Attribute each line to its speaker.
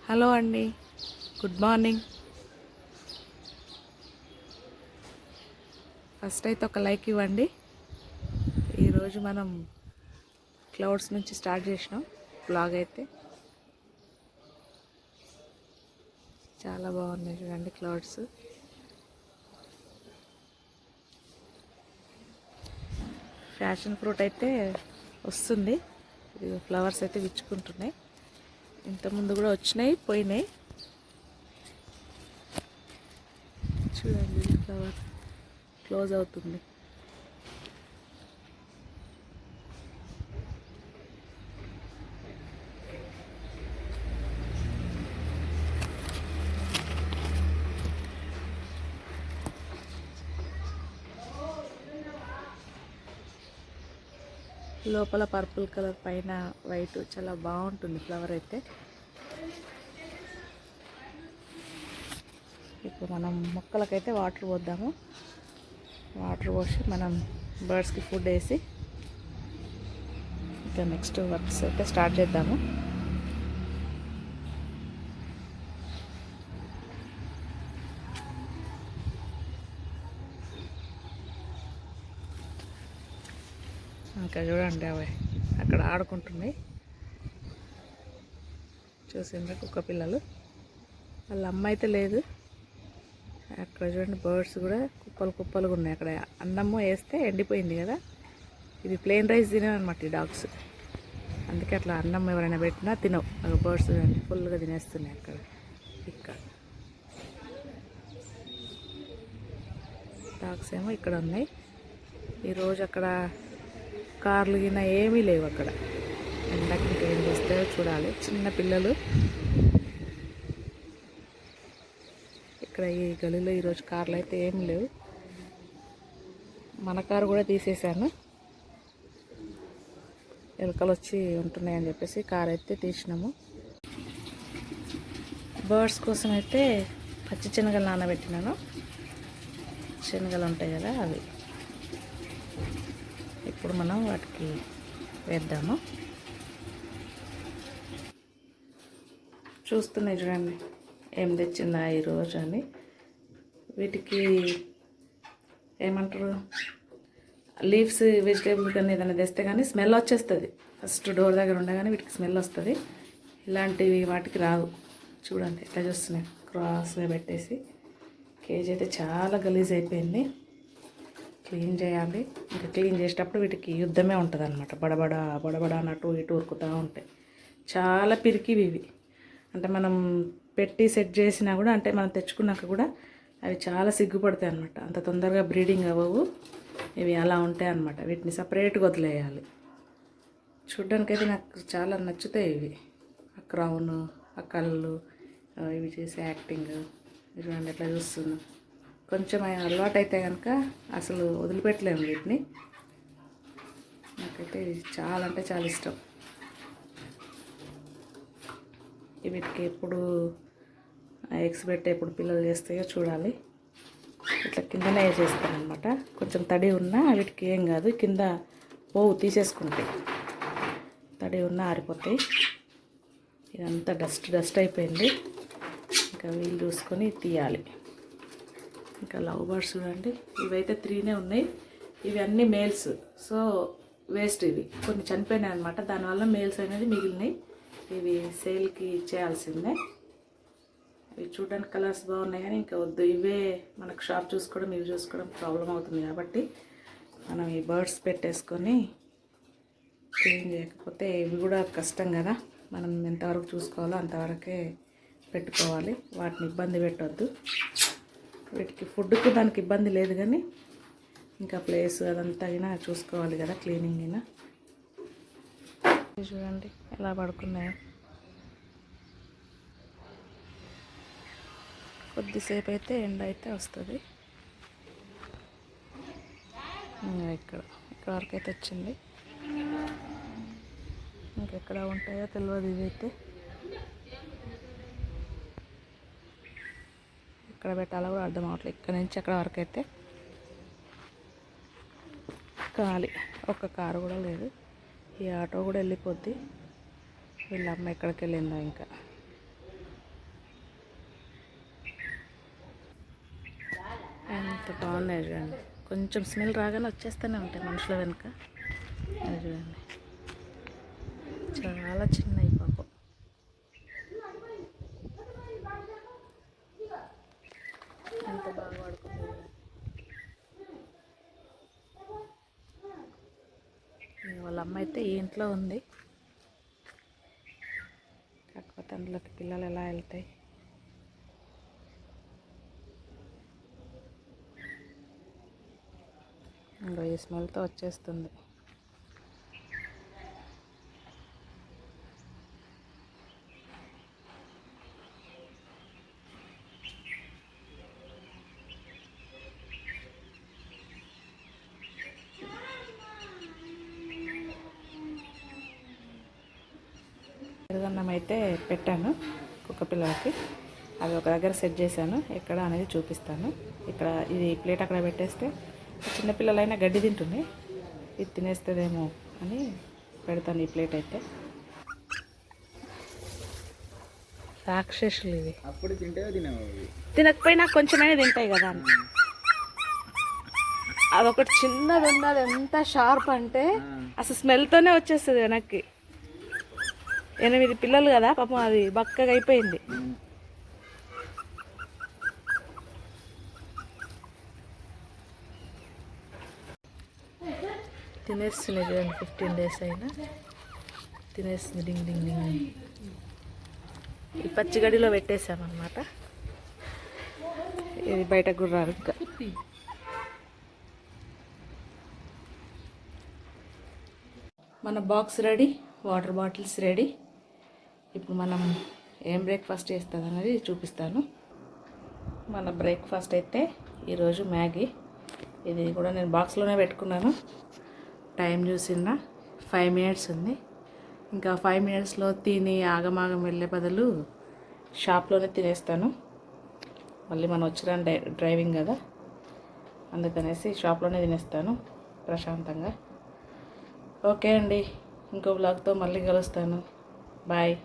Speaker 1: Hello అండి, good morning. First అయితే ఒక లైక్ ఇవ్వండి. ఈరోజు మనం క్లౌడ్స్ నుంచి స్టార్ట్ చేసినాం. బ్లాగ్ అయితే చాలా బాగున్నాయి చూడండి క్లౌడ్స్. ఫ్యాషన్ ఫ్రూట్ అయితే వస్తుంది. ఫ్లవర్స్ అయితే విచ్చుకుంటున్నాయి. ఇంతకుముందు కూడా వచ్చినాయి, పోయినాయి. చూడండి ఫ్లవర్ క్లోజ్ అవుతుంది. లోపల పర్పుల్ కలర్, పైన వైట్, చాలా బాగుంటుంది ఫ్లవర్ అయితే. ఇప్పుడు మనం మొక్కలకైతే వాటర్ పోద్దాము. వాటర్ పోసి మనం బర్డ్స్కి ఫుడ్ వేసి ఇంకా నెక్స్ట్ వర్క్స్ అయితే స్టార్ట్ చేద్దాము. ఇంకా చూడండి అవి అక్కడ ఆడుకుంటున్నాయి. చూసిండ్రా కుక్క పిల్లలు. వాళ్ళ అమ్మ అయితే లేదు. అక్కడ చూడండి బర్డ్స్ కూడా కుప్పలు కుప్పలుగా ఉన్నాయి. అక్కడ అన్నము వేస్తే ఎండిపోయింది కదా. ఇది ప్లెయిన్ రైస్ తిననమాట ఈ డాగ్స్. అందుకే అట్లా అన్నం ఎవరైనా పెట్టినా తినవు. బర్డ్స్ ఫుల్గా తినేస్తున్నాయి అక్కడ. ఇక్కడ డాగ్స్ ఏమో ఇక్కడ ఉన్నాయి. ఈరోజు అక్కడ కార్లు గిన ఏమీ లేవు అక్కడ. ఎండకి ఇంకేం చేస్తారో చూడాలి. చిన్న పిల్లలు ఇక్కడ ఈ గలీలో ఈరోజు కార్లు అయితే ఏం లేవు. మన కారు కూడా తీసేసాను. ఎలుకలు వచ్చి ఉంటున్నాయని చెప్పేసి కార్ అయితే తీసినాము. బర్డ్స్ కోసం అయితే పచ్చి శనగలు నానబెట్టినాను. శనగలు ఉంటాయి కదా అవి. ఇప్పుడు మనం వాటికి వేద్దాము. చూస్తున్నాయి చూడండి ఏం తెచ్చిందా ఈరోజు అని. వీటికి ఏమంటారు, లీవ్స్ వెజిటేబుల్ కానీ ఏదైనా తెస్తే కానీ స్మెల్ వచ్చేస్తుంది. ఫస్ట్ డోర్ దగ్గర ఉండగానే వీటికి స్మెల్ వస్తుంది. ఇలాంటివి వాటికి రావు. చూడండి ఎట్లా చూస్తున్నాయి క్రాస్గా పెట్టేసి. కేజీ అయితే చాలా గలీజ్ అయిపోయింది. క్లీన్ చేయాలి. ఇంకా క్లీన్ చేసేటప్పుడు వీటికి యుద్ధమే ఉంటుంది అనమాట. బడబడ బడబడ అన్నట్టు ఇటు ఉరుకుతూ ఉంటాయి. చాలా పిరికివి ఇవి. అంటే మనం పెట్టి సెట్ చేసినా కూడా, అంటే మనం తెచ్చుకున్నాక కూడా అవి చాలా సిగ్గుపడతాయి అన్నమాట. అంత తొందరగా బ్రీడింగ్ అవ్వవు ఇవి. అలా ఉంటాయి అన్నమాట. వీటిని సపరేట్గా వదిలేయాలి. చూడ్డానికైతే నాకు చాలా నచ్చుతాయి ఇవి. ఆ క్రౌన్, ఆ కళ్ళు, ఇవి చేసే యాక్టింగ్ చూడండి ఎట్లా చూస్తున్నాం. కొంచెం అలవాటు అయితే కనుక అసలు వదిలిపెట్టలేము వీటిని. నాకైతే చాలా అంటే చాలా ఇష్టం. వీటికి ఎప్పుడు ఎగ్స్ పెట్టే ఎప్పుడు పిల్లలు చేస్తాయో చూడాలి. ఇట్లా కిందనే వేసేస్తానమాట. కొంచెం తడి ఉన్నా వీటికి ఏం కాదు. కింద పోవు తీసేసుకుంటాయి. తడి ఉన్నా ఆరిపోతాయి. ఇదంతా డస్ట్ అయిపోయింది. ఇంకా వీలు చూసుకొని తీయాలి. ఇంకా లవ్ బర్డ్స్ చూడండి. ఇవైతే 3 ఉన్నాయి. ఇవి అన్నీ మేల్స్. So waste. ఇవి కొన్ని చనిపోయినాయి అనమాట. దానివల్ల మేల్స్ అనేది మిగిలినాయి. ఇవి సేల్కి ఇచ్చేయాల్సిందే. ఇవి చూడడానికి కలర్స్ బాగున్నాయి కానీ ఇంకా వద్దు. ఇవే మనకు షాప్ చూసుకోవడం, ఇవి చూసుకోవడం ప్రాబ్లం అవుతుంది. కాబట్టి మనం ఈ బర్డ్స్ పెట్టేసుకొని క్లీన్ చేయకపోతే ఇవి కూడా కష్టం కదా. మనం ఎంతవరకు చూసుకోవాలో అంతవరకే పెట్టుకోవాలి. వాటిని ఇబ్బంది పెట్టవద్దు. వీటికి ఫుడ్కి దానికి ఇబ్బంది లేదు కానీ ఇంకా ప్లేస్ అదంతా అయినా చూసుకోవాలి కదా, క్లీనింగ్ అయినా. చూడండి ఎలా పడుకున్నాయో. కొద్దిసేపు అయితే ఎండ అయితే వస్తుంది. ఇక్కడ వరకు అయితే వచ్చింది. ఇంకెక్కడ ఉంటాయో తెలియదు. ఇవైతే ఎక్కడ పెట్టాలో కూడా అర్థం అవ్వట్లేదు. ఇక్కడ నుంచి అక్కడ వరకు అయితే ఖాళీ. ఒక్క కారు కూడా లేదు. ఈ ఆటో కూడా వెళ్ళిపోద్ది. వీళ్ళ అమ్మ ఎక్కడికి వెళ్ళిందో ఇంకా. ఎంత బాగున్నాయి చూడండి. కొంచెం స్మెల్ రాగానే వచ్చేస్తూనే ఉంటాయి మనుషుల వెనుక. అది చూడండి, చాలా చిన్నవి పాపం. ఎంత బాగా వాడుకుంటుంది. వాళ్ళ అమ్మ అయితే ఈ ఇంట్లో ఉంది, కాకపోతే అందులోకి పిల్లలు ఎలా వెళ్తాయి. ఇంకో ఈ స్మెల్తో వచ్చేస్తుంది. పెరుగన్నం అయితే పెట్టాను కుక్క పిల్లలకి. అది ఒక దగ్గర సెట్ చేశాను, ఎక్కడ అనేది చూపిస్తాను. ఇక్కడ ఇది ప్లేట్ అక్కడ పెట్టేస్తే చిన్నపిల్లలైనా గడ్డి తింటుంది, ఇది తినేస్తుందేమో అని పెడతాను ఈ ప్లేట్ అయితే. రాక్షసులు ఇవి,
Speaker 2: అప్పుడు
Speaker 1: తినకపోయినా కొంచెమైనా తింటాయి కదా అని. అదొకటి చిన్నది ఉన్నది, ఎంత షార్ప్ అంటే అసలు స్మెల్తోనే వచ్చేస్తుంది వెనక్కి. 8 పిల్లలు కదా పాపం, అది బక్కగా అయిపోయింది. తినేస్తుంది చూడండి, 15 days అయినా తినేస్తుంది. డింగ్ డింగ్ డింగ్. ఈ పచ్చిగడిలో పెట్టేసామన్నమాట, ఇది బయట గుర్రాలు. ఇంకా మన box ready, water bottles ready. ఇప్పుడు మనం ఏం బ్రేక్ఫాస్ట్ చేస్తుంది అనేది చూపిస్తాను. మన బ్రేక్ఫాస్ట్ అయితే ఈరోజు మ్యాగీ. ఇది కూడా నేను బాక్స్లోనే పెట్టుకున్నాను. టైం చూసిన 5 minutes ఉంది. ఇంకా 5 minutesలో తిని ఆగమాగం వెళ్ళే బదులు షాప్లోనే తినేస్తాను. మళ్ళీ మనం వచ్చిన డ్రైవింగ్ కదా, అందుకనేసి షాప్లోనే తినేస్తాను ప్రశాంతంగా. ఓకే అండి, ఇంకో వ్లాగ్తో మళ్ళీ కలుస్తాను. బాయ్.